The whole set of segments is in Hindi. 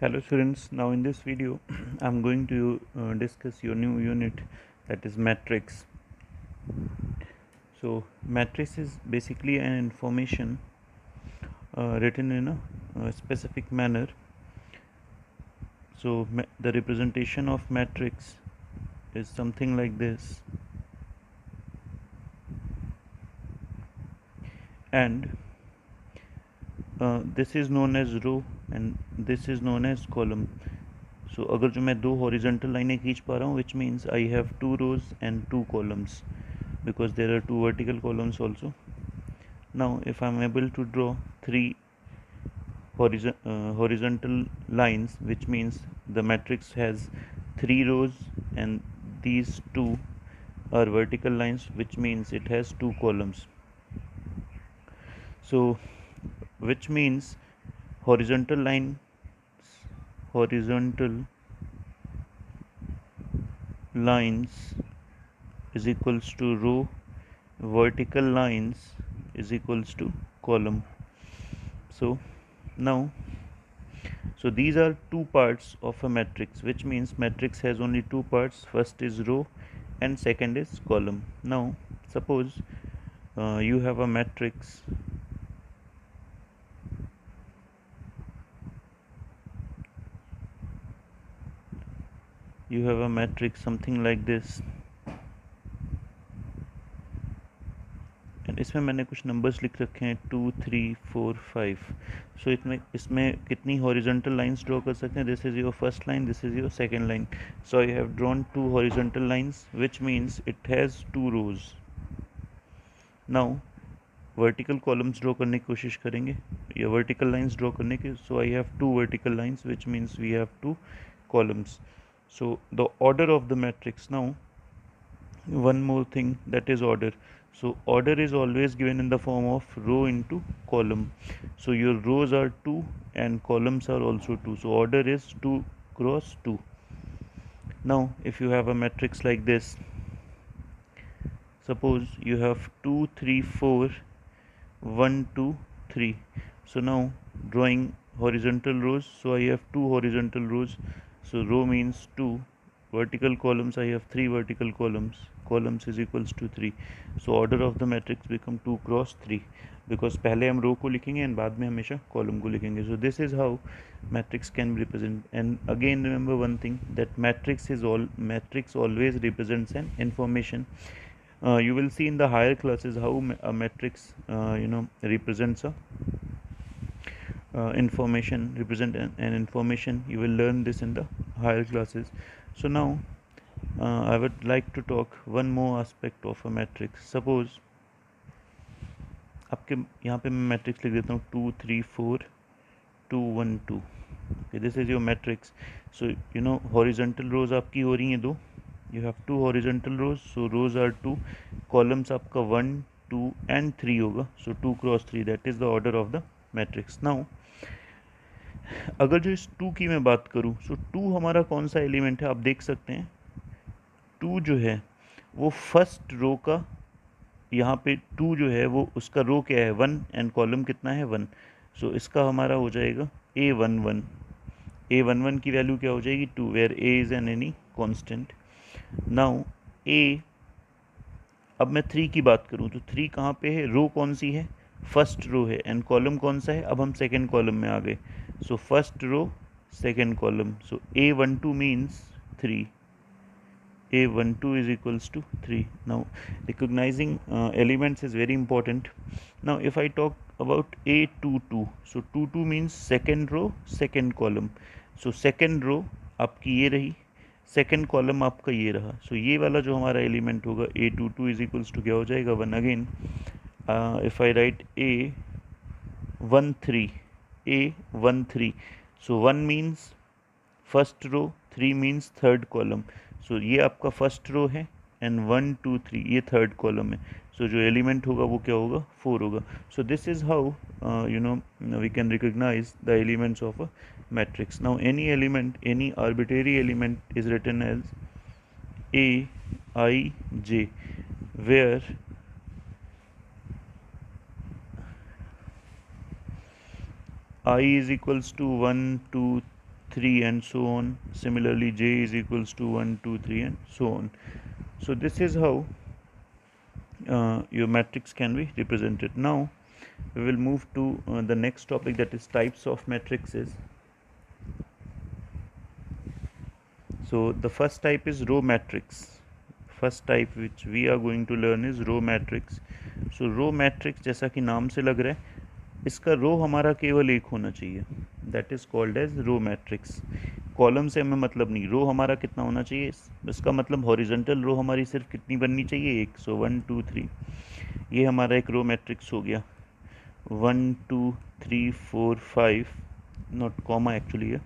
Hello students, now in this video I'm going to discuss your new unit, that is matrix. So matrix is basically an information written in a specific manner. So the representation of matrix is something like this, and this is known as row and this is known as column. So अगर जो मैं दो horizontal लाइनें खींच पा रहा हूँ, which means I have two rows and two columns, because there are two vertical columns also. Now if I'm able to draw three horizontal lines, which means the matrix has three rows and these two are vertical lines, which means it has two columns. So which means horizontal lines is equals to row, vertical lines is equals to column. So now, so these are two parts of a matrix, which means matrix has only two parts. First is row and second is column. Now suppose you have a matrix something like this, and इसमें मैंने कुछ नंबर्स लिख रखे हैं 2 3 4 5. सो इसमें कितनी हॉरिजॉन्टल लाइंस ड्रॉ कर सकते हैं? This is your first line, this is your second line. So I have drawn two horizontal lines, which means it has two rows. Now vertical columns draw करने की कोशिश करेंगे या वर्टिकल लाइंस ड्रॉ करने की. So I have two vertical lines, which means we have two columns. So the order of the matrix, now one more thing, that is order. So order is always given in the form of row into column. So your rows are 2 and columns are also 2, so order is 2 cross 2. Now if you have a matrix like this, suppose you have 2 3 4 1 2 3. So now drawing horizontal rows, so I have two horizontal rows, so row means 2, vertical columns I have 3 vertical columns is equals to 3. So order of the matrix become 2 cross 3, because पहले हम रो को लिखेंगे and बाद में हमेशा कॉलम को लिखेंगे. So this is how matrix can be represented. And again remember one thing, that matrix always represents an information. You will see in the higher classes how a matrix represents a information, represent an information. You will learn this in the higher classes. So now I would like to talk one more aspect of a matrix. Suppose आपके यहाँ पे मैं मैट्रिक्स लिख देता हूँ 2 3 4 2 1 2. okay, this is your matrix. So you know horizontal rows आपकी हो रही हैं दो, you have two horizontal rows, so rows are 2, columns आपका 1 2 and 3 होगा, so 2 cross 3, that is the order of the matrix. Now अगर जो इस 2 की मैं बात करूं, सो 2 हमारा कौन सा एलिमेंट है? आप देख सकते हैं 2 जो है वो फर्स्ट रो का, यहाँ पे 2 जो है वो उसका रो क्या है 1 एंड कॉलम कितना है 1. सो इसका हमारा हो जाएगा A11. A11 की वैल्यू क्या हो जाएगी 2, where A is an any constant. Now A, अब मैं 3 की बात करूं तो 3 कहाँ पे है? रो कौन सी है? फर्स्ट रो है. एंड कॉलम कौन सा है? अब हम सेकेंड कॉलम में आ गए. So first row second column, so A12 means 3. A12 is equals to 3. Now recognizing elements is very important. Now if I talk about A22, so 22 means second row second column. So second row आपकी ये रही, सेकेंड कॉलम आपका ये रहा. सो ये वाला जो हमारा एलिमेंट होगा A22 इज इक्वल्स टू क्या हो जाएगा 1. Again if I write A13, so 1 means first row, 3 means third column. So ये आपका फर्स्ट रो है एंड 1 2 3 ये थर्ड कॉलम है. सो जो एलिमेंट होगा वो क्या होगा 4 होगा. So this is how we can recognise the elements of a matrix. Now any element, any arbitrary element is written as A I J, where I is equals to 1 2 3 and so on. Similarly, j is equals to 1, 2, 3 and so on. So this is how your matrix can be represented. Now we will move to the next topic, that is types of matrices. So the first type is row matrix. First type which we are going to learn is row matrix. So row matrix जैसा कि नाम से लग रहा है, इसका रो हमारा केवल एक होना चाहिए, that is called as row matrix. Column से हमें मतलब नहीं, रो हमारा कितना होना चाहिए, इसका मतलब हॉरिजॉन्टल रो हमारी सिर्फ कितनी बननी चाहिए, एक. सो 1 2 3, ये हमारा एक रो मैट्रिक्स हो गया. 1 2 3 4 5, नॉट कॉमा एक्चुअली है.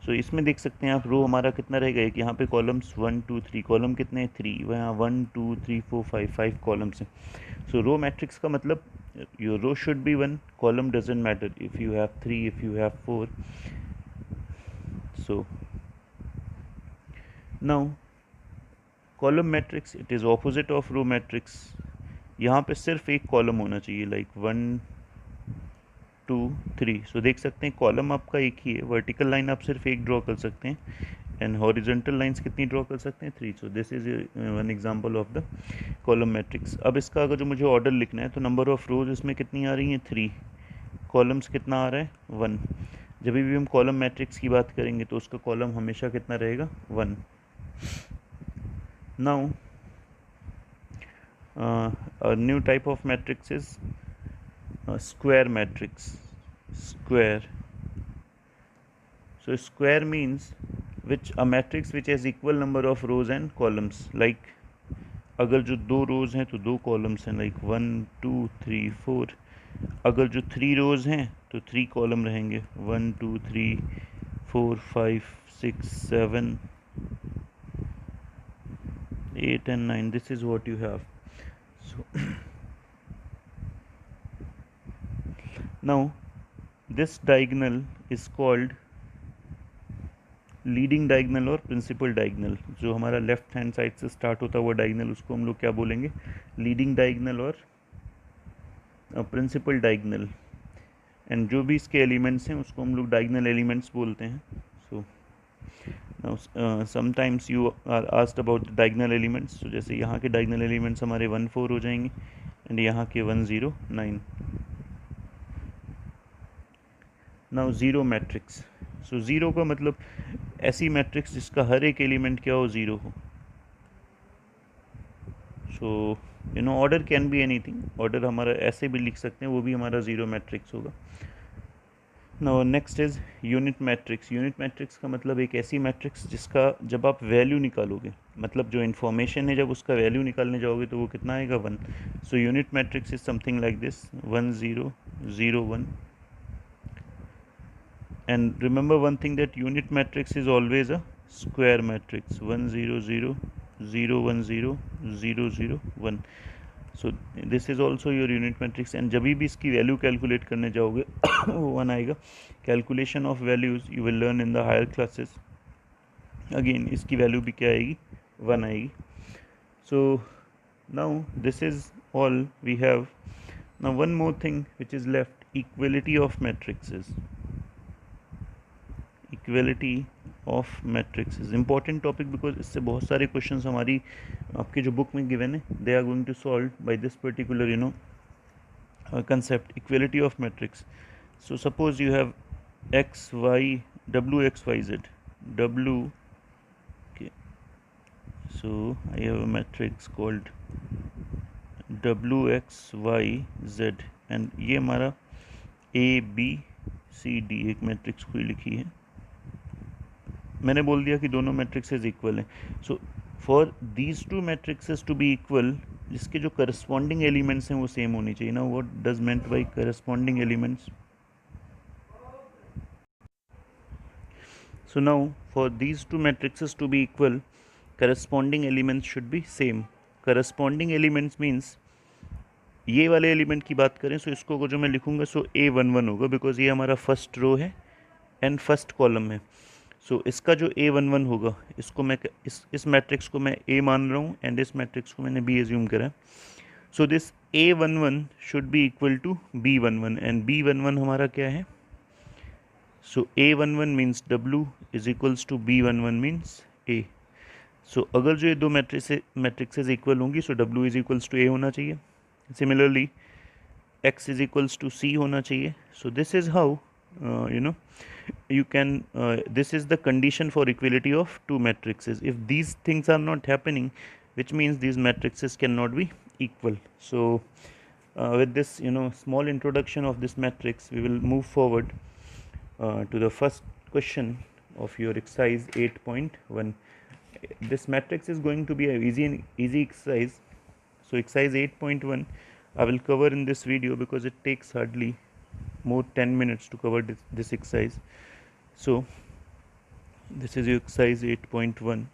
सो इसमें देख सकते हैं आप, रो हमारा कितना रहेगा, एक यहाँ पे कॉलम्स 1 2 3, कॉलम कितने हैं 3, वहाँ 1 2 3 4 5, 5 कॉलम्स हैं. सो रो मैट्रिक्स का मतलब your row should be 1, column doesn't matter if you have 3, if you have 4. So now column matrix, it is opposite of row matrix. यहाँ पे सिर्फ एक कॉलम होना चाहिए, लाइक 1 2 3. सो देख सकते हैं कॉलम आपका एक ही है, वर्टिकल लाइन आप सिर्फ एक ड्रॉ कर सकते हैं, एंड हॉरिजॉन्टल लाइंस कितनी ड्रॉ कर सकते हैं, 3. सो this is one example of the column matrix. अब इसका अगर जो मुझे ऑर्डर लिखना है, तो नंबर ऑफ रोज इसमें कितनी आ रही हैं, 3. कॉलम्स कितना आ रहा है, 1. जब भी हम कॉलम मैट्रिक्स की बात करेंगे तो उसका कॉलम हमेशा कितना रहेगा, 1. Now a new type of matrix is square matrix. Square. So square means which a matrix which has equal number of rows and columns. Like अगर जो 2 रोज हैं तो 2 कॉलम्स हैं, लाइक 1 2 3 4. अगर जो 3 रोज हैं तो 3 कॉलम रहेंगे, 1 2 3 4 5 6 7 8 and 9. This is what you have. So now this diagonal is called leading diagonal और प्रिंसिपल डायगनल. जो हमारा लेफ्ट हैंड साइड से स्टार्ट होता हुआ डायगनल, उसको हम लोग क्या बोलेंगे, लीडिंग डायगनल और प्रिंसिपल डायगनल. एंड जो भी इसके एलिमेंट्स हैं उसको हम लोग डायगनल एलिमेंट्स बोलते हैं. So now sometimes you are asked about the diagonal elements. तो जैसे यहाँ के डायगनल एलिमेंट्स हमारे 1 4 हो जाएंगे, एंड यहाँ के 1 0 9. Now zero matrix. So zero का मतलब ऐसी मैट्रिक्स जिसका हर एक एलिमेंट क्या हो, ज़ीरो हो. So you know order can be anything, order हमारा ऐसे भी लिख सकते हैं, वो भी हमारा ज़ीरो मैट्रिक्स होगा. Now next is unit matrix. Unit matrix का मतलब एक ऐसी मैट्रिक्स जिसका जब आप वैल्यू निकालोगे, मतलब जो इन्फॉर्मेशन है जब उसका वैल्यू निकालने जाओगे तो वो कितना आएगा, 1. So unit matrix is something like this, 1 0 0 1. And remember one thing, that unit matrix is always a square matrix, 1 0 0 0 1 0 0 0 1. So this is also your unit matrix. and जब भी इसकी वैल्यू कैलकुलेट करने जाओगे वो 1 आएगा. Calculation of values you will learn in the higher classes. Again इसकी वैल्यू भी क्या आएगी, 1 आएगी. So now this is all we have. Now one more thing which is left, equality of matrices. Equality of matrix is important topic, because इससे बहुत सारे क्वेश्चंस हमारी आपकी जो बुक में गिवन है, they are going to solve by this particular concept, equality of matrix. So suppose you have x y w x y z w. Okay, so I have a matrix called w x y z, and ये हमारा a b c d एक मैट्रिक्स कोई लिखी है. मैंने बोल दिया कि दोनों मैट्रिक्सेस इक्वल हैं. So for these two matrices to be equal, जिसके जो करस्पॉन्डिंग एलिमेंट्स हैं वो सेम होनी चाहिए. ना what does meant by corresponding elements. So now for these two matrices to be equal, corresponding elements should be same. Corresponding elements means ये वाले एलिमेंट की बात करें, सो इसको जो मैं लिखूंगा, सो A11 होगा, बिकॉज ये हमारा फर्स्ट रो है एंड फर्स्ट कॉलम है. सो इसका जो A11 होगा, इसको मैं इस मैट्रिक्स को मैं A मान रहा हूँ, एंड इस मैट्रिक्स को मैंने B एज्यूम करा. So this A11 should be equal to B11, and B11 हमारा क्या है, So A11 means W is equals to B11 means A. So अगर जो ये दो मैट्रिक्सेस इक्वल होंगी so W is equals to A होना चाहिए. Similarly X is equals to C होना चाहिए. So this is how you know you can this is the condition for equality of two matrices. If these things are not happening, which means these matrices cannot be equal. So with this small introduction of this matrix, we will move forward to the first question of your exercise 8.1. This matrix is going to be a easy exercise. So exercise 8.1 I will cover in this video because it takes hardly more 10 minutes to cover this exercise. So this is your exercise 8.1.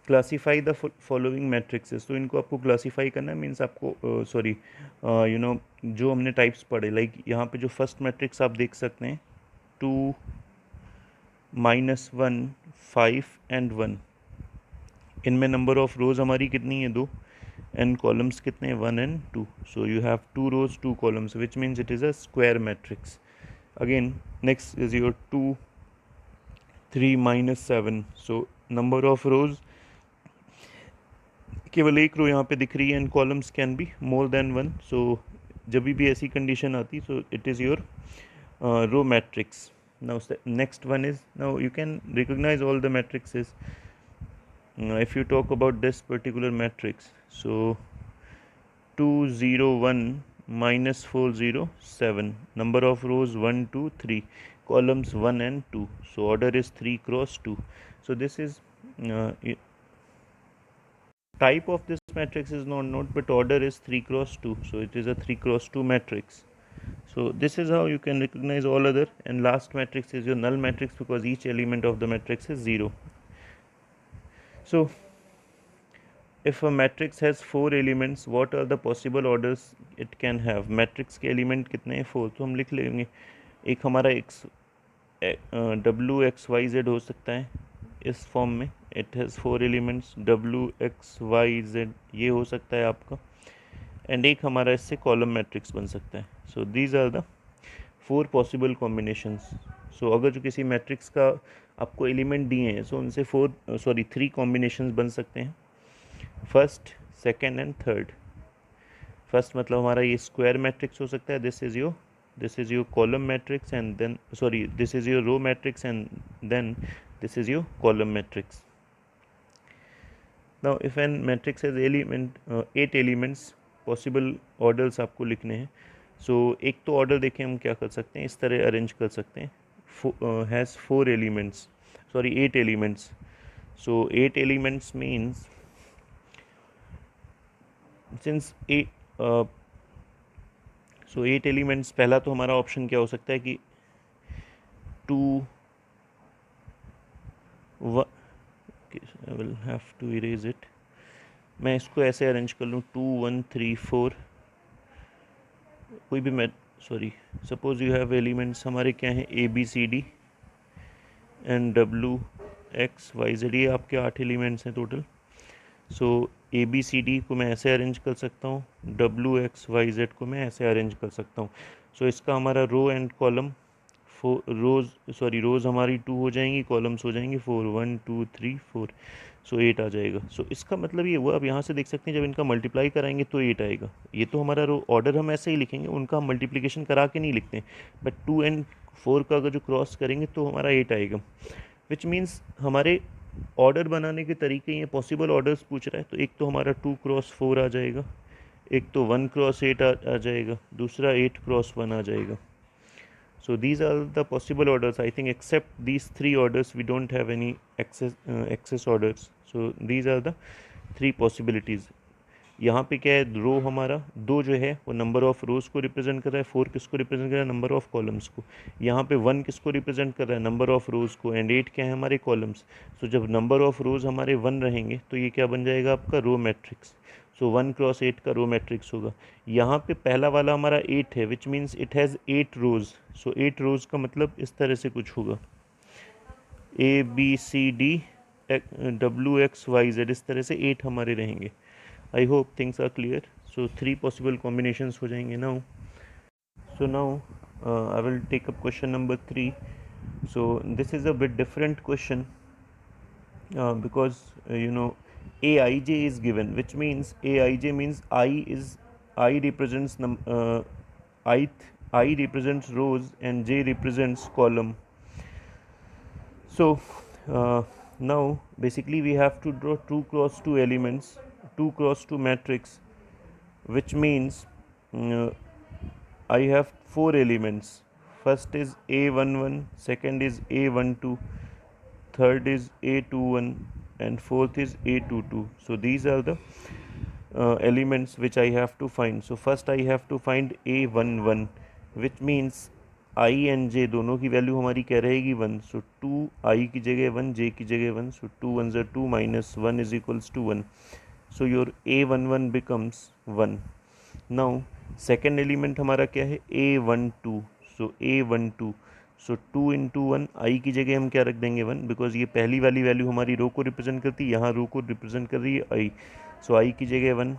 Classify the following matrixes. तो इनको आपको क्लासीफाई करना है, मीन्स आपको सॉरी जो हमने टाइप्स पढ़े, लाइक यहाँ पे जो फर्स्ट मैट्रिक्स आप देख सकते हैं 2 -1 5 एंड 1. इनमें नंबर ऑफ रोज हमारी कितनी है 2 एंड कॉलम्स कितने हैं 1 and 2. So you have 2 rows 2 columns which means it is a square matrix. Again next is your 2 3 -7. So number of rows केवल एक रो यहाँ पे दिख रही है and columns can be more than 1. So जब भी ऐसी कंडीशन आती so it is your row matrix. Now next one is, now you can recognise all the matrices. if you talk about this particular matrix, so 2 0 1 -4 0 7, number of rows 1 2 3, columns 1 and 2, so order is 3 cross 2. So this is type of this matrix is not known, but order is 3 cross 2, so it is a 3 cross 2 matrix. So this is how you can recognize all other, and last matrix is your null matrix because each element of the matrix is 0. So if a matrix has 4 elements, what are the possible orders it can have? matrix के element कितने हैं 4, तो हम लिख लेंगे. एक हमारा x w x y z हो सकता है इस फॉर्म में, it has 4 elements w x y z, ये हो सकता है आपका. एंड एक हमारा इससे कॉलम मैट्रिक्स बन सकता है. So these are the 4 possible combinations. So अगर जो किसी मैट्रिक्स का आपको एलिमेंट दिए हैं सो उनसे 3 कॉम्बिनेशंस बन सकते हैं. First, second and third. First मतलब हमारा ये स्क्वायर मैट्रिक्स हो सकता है. this is your column matrix and then this is your row matrix and then this is your column matrix. now if an matrix has 8 elements, possible orders आपको लिखने हैं. so एक तो ऑर्डर देखें हम क्या कर सकते हैं, इस तरह अरेंज कर सकते हैं. has 4 elements, 8 elements. so 8 elements means since 8 elements, पहला तो हमारा ऑप्शन क्या हो सकता है कि 2 I will have to erase it. मैं इसको ऐसे अरेंज कर लूँ 2 1 3 4. कोई भी सपोज यू हैव एलिमेंट्स हमारे क्या हैं A B C D and W X Y Z, ये आपके 8 एलिमेंट्स हैं total. So A B C D को मैं ऐसे अरेंज कर सकता हूँ, डब्ल्यू एक्स वाई जेड को मैं ऐसे अरेंज कर सकता हूँ. सो इसका हमारा रो एंड कॉलम रोज़ हमारी 2 हो जाएंगी, कॉलम्स हो जाएंगी 4, 1 2 3 4. सो 8 आ जाएगा. सो इसका मतलब ये हुआ, आप यहाँ से देख सकते हैं जब इनका मल्टीप्लाई कराएंगे तो 8 आएगा. ये तो हमारा रो ऑर्डर हम ऐसे ही लिखेंगे, उनका हम मल्टीप्लिकेशन करा के नहीं लिखते, बट 2 and 4 का अगर जो क्रॉस करेंगे तो हमारा 8 आएगा. विच मीन्स हमारे ऑर्डर बनाने के तरीके, ये पॉसिबल ऑर्डर्स पूछ रहा है. तो एक तो हमारा 2 क्रॉस 4 आ जाएगा, एक तो 1 क्रॉस 8 आ जाएगा, दूसरा 8 क्रॉस 1 आ जाएगा. So these are the possible orders. I think except these 3 orders we don't have any excess orders. So these are the 3 possibilities. यहाँ पे क्या है, रो हमारा 2 जो है वो नंबर ऑफ रोज़ को रिप्रेजेंट कर रहा है, 4 किसको रिप्रेजेंट कर रहा है, नंबर ऑफ कॉलम्स को. यहाँ पे 1 किसको रिप्रेजेंट कर रहा है, नंबर ऑफ रोज़ को, एंड 8 क्या है हमारे कॉलम्स. सो जब नंबर ऑफ रोज़ हमारे 1 रहेंगे तो ये क्या बन जाएगा आपका रो मैट्रिक्स. सो 1 क्रॉस 8 का रो मैट्रिक्स होगा. यहाँ पे पहला वाला हमारा 8 है, विच मीन्स इट हैज़ 8 रोज़. सो 8 रोज़ का मतलब इस तरह से कुछ होगा, ABCD WXYZ, इस तरह से 8 हमारे रहेंगे. I hope things are clear. So 3 possible combinations हो जाएंगे now. So now I will take up question number 3. So this is a bit different question because aij is given, which means aij means I represents I represents rows and j represents column. So now basically we have to draw 2 cross 2 elements, 2 cross 2 matrix, which means uh, I have 4 elements. First is A11, second is A12, third is A21, and fourth is A22. So these are the elements which I have to find. So first I have to find A11, which means I and j दोनों की वैल्यू हमारी क्या रहेगी 1. सो 2 I की जगह 1, j की जगह 1. सो 2 1 are 2 minus 1 is equals to 1. So your A11 becomes 1. Now second element हमारा क्या है A12. सो A12. सो 2 इंटू 1 आई की जगह हम क्या रख देंगे 1, बिकॉज ये पहली वाली वैल्यू हमारी रो को रिप्रेजेंट करती है, यहाँ रो को रिप्रेजेंट कर रही है आई. सो आई की जगह 1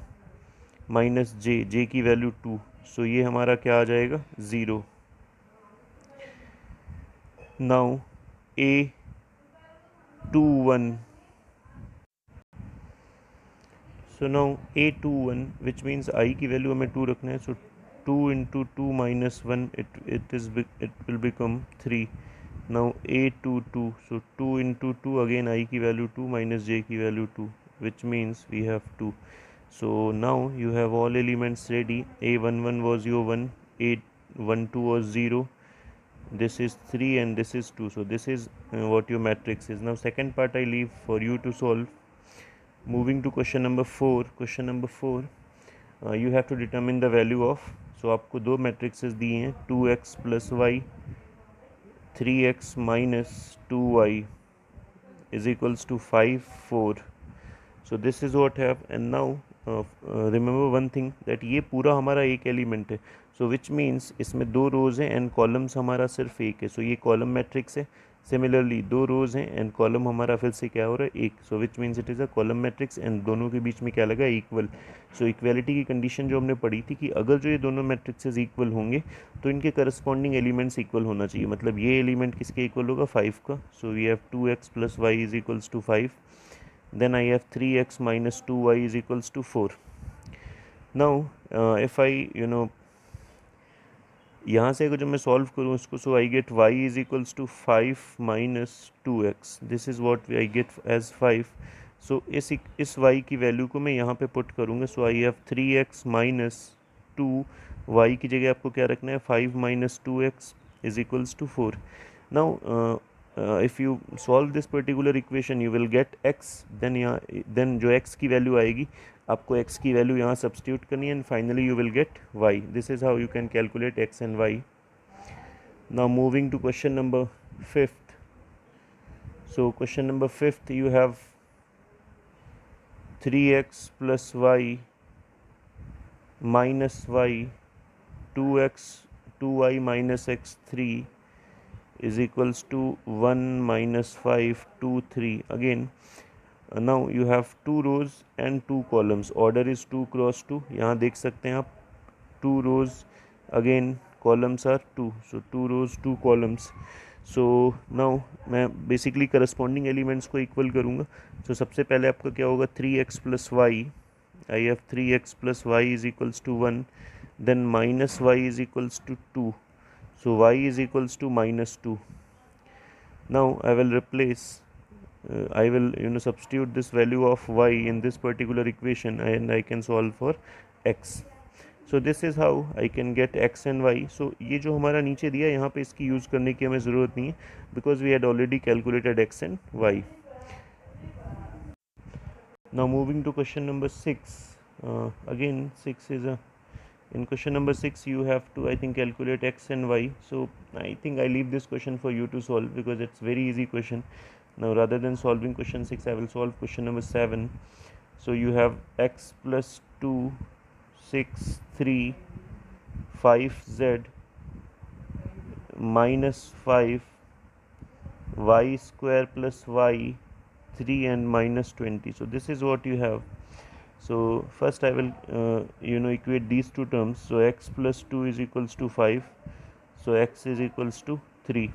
माइनस जे की वैल्यू 2. सो ये हमारा क्या आ जाएगा 0. Now A21. So now A21 which means I की वैल्यू हमें 2 रखना है. सो 2 into 2 minus 1 it will become 3. now A22. so 2 into 2 again I की वैल्यू 2 minus j की value 2, which means we have 2. so now you have all elements ready. A11 was your 1, A12 was 0, this is 3, and this is 2. so this is what your matrix is. Now second part I leave for you to solve. Moving to question number 4. Question number 4, you have to determine the value of. so आपको दो matrices दिए हैं 2x plus y, 3x minus 2y is equals to 5 4. so this is what I have. and now remember one thing, that ये पूरा हमारा एक एलिमेंट है. सो विच मीन्स इसमें दो रोज़ हैं एंड कॉलम्स हमारा सिर्फ एक है. सो ये कॉलम मैट्रिक्स है. सिमिलरली दो रोज़ हैं एंड कॉलम हमारा फिर से क्या हो रहा है एक. So which means it is a column matrix and दोनों के बीच में क्या लगा इक्वल. सो इक्वलिटी की कंडीशन जो हमने पढ़ी थी कि अगर जो ये दोनों मैट्रिक्सेस इक्वल होंगे तो इनके करस्पॉन्डिंग एलिमेंट्स इक्वल होना चाहिए. मतलब ये एलिमेंट किसके इक्वल होगा 5 का. So we have 2x plus y is equals to 5. then I have 3x minus 2y is equals to 4. now if I यहाँ से अगर जो मैं सॉल्व करूँ इसको, so I get y is equals to 5 minus 2x. This is what I get as 5. So इस y की वैल्यू को मैं यहाँ पे पुट करूँगा. So I have 3x minus 2, y की जगह आपको क्या रखना है 5 minus 2x is equals to 4. Now if you solve this particular equation you will get x. then जो x की वैल्यू आएगी आपको x की वैल्यू यहाँ सब्स्टिट्यूट करनी है and finally you will gate y. This is how you can calculate x and y. now moving to question number 5th. so question number 5th, you have 3x plus y minus y, 2x 2y minus x 3 is equals to 1 minus 5 2 3. again now you have 2 rows and 2 columns. order is 2 cross 2. यहाँ देख सकते हैं आप 2 rows again columns are 2. so 2 rows 2 columns. so now मैं basically corresponding elements को equal करूँगा. so सबसे पहले आपका क्या होगा 3x plus y. I have 3x plus y is equals to 1. then minus y is equals to 2. so y is equals to minus 2. now I will replace I will substitute this value of y in this particular equation and I can solve for x. so this is how I can get x and y. so ये जो हमारा नीचे दिया यहाँ पे इसकी यूज़ करने की हमें ज़रूरत नहीं है because we had already calculated x and y. now moving to question number 6. again 6 is a in question number 6 you have to I think calculate x and y. so I think I leave this question for you to solve because it's very easy question. now rather than solving question 6 I will solve question number 7. so you have x plus 2 6 3 5z minus 5 y square plus y 3 and minus 20. so this is what you have. so first I will equate these two terms. so x plus 2 is equals to 5. so x is equals to 3.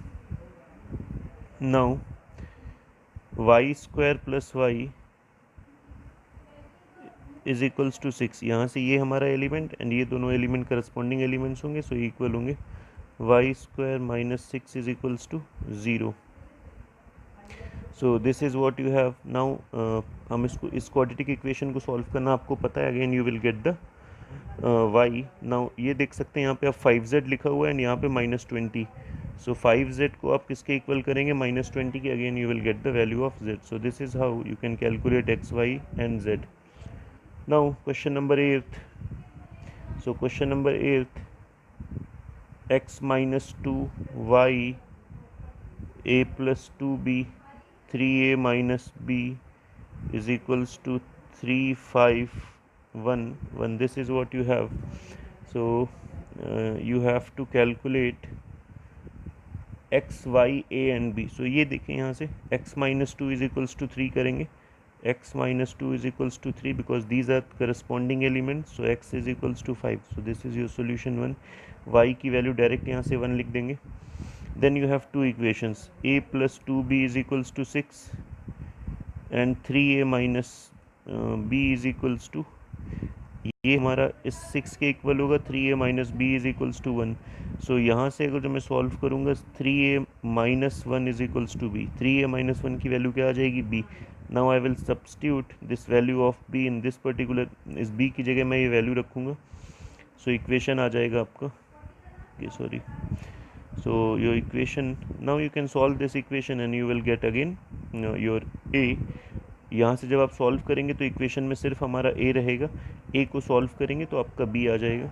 Now y square plus y is equals to 6. यहाँ से ये हमारा एलिमेंट एंड ये दोनों एलिमेंट करस्पॉन्डिंग एलिमेंट्स होंगे, सो इक्वल होंगे. Y square minus 6 is equals to 0. So this is what you have now. हम इसको इस क्वाड्रेटिक इक्वेशन को सॉल्व करना आपको पता है. Again you will get the y. Now ये देख सकते हैं यहाँ पे आप 5z लिखा हुआ है एंड यहाँ पे -20. सो 5z को आप किसके इक्वल करेंगे? -20 के. Again you will get the value of z. So this is how you can calculate x, y and z. Now question number 8. So question number 8, x minus 2 y a plus 2b 3a minus b is equals to 3 5 1 1. This is what you have. So you have to calculate x, y, a and b. So ये देखें यहाँ से x minus 2 is equals to 3 करेंगे. x minus 2 is equals to 3 because these are corresponding elements. So x is equals to 5. So this is your solution 1. y की वैल्यू डायरेक्ट यहाँ से 1 लिख देंगे. Then you have two equations. a plus 2b is equals to 6 and 3a minus b is equals to, ये हमारा इस 6 के इक्वल होगा. 3a minus b is equals to 1. So यहाँ से अगर जो मैं सॉल्व करूँगा 3a minus 1 is equals to b. 3a minus 1 की वैल्यू क्या आ जाएगी? b. Now I will substitute this value of b in this particular. इस b की जगह मैं ये वैल्यू रखूँगा. सो इक्वेशन आ जाएगा आपका ये, sorry. so your equation, now you can solve this equation and you will get again your a. यहाँ से जब आप सॉल्व करेंगे तो इक्वेशन में सिर्फ हमारा a रहेगा. a को सॉल्व करेंगे तो आपका b आ जाएगा.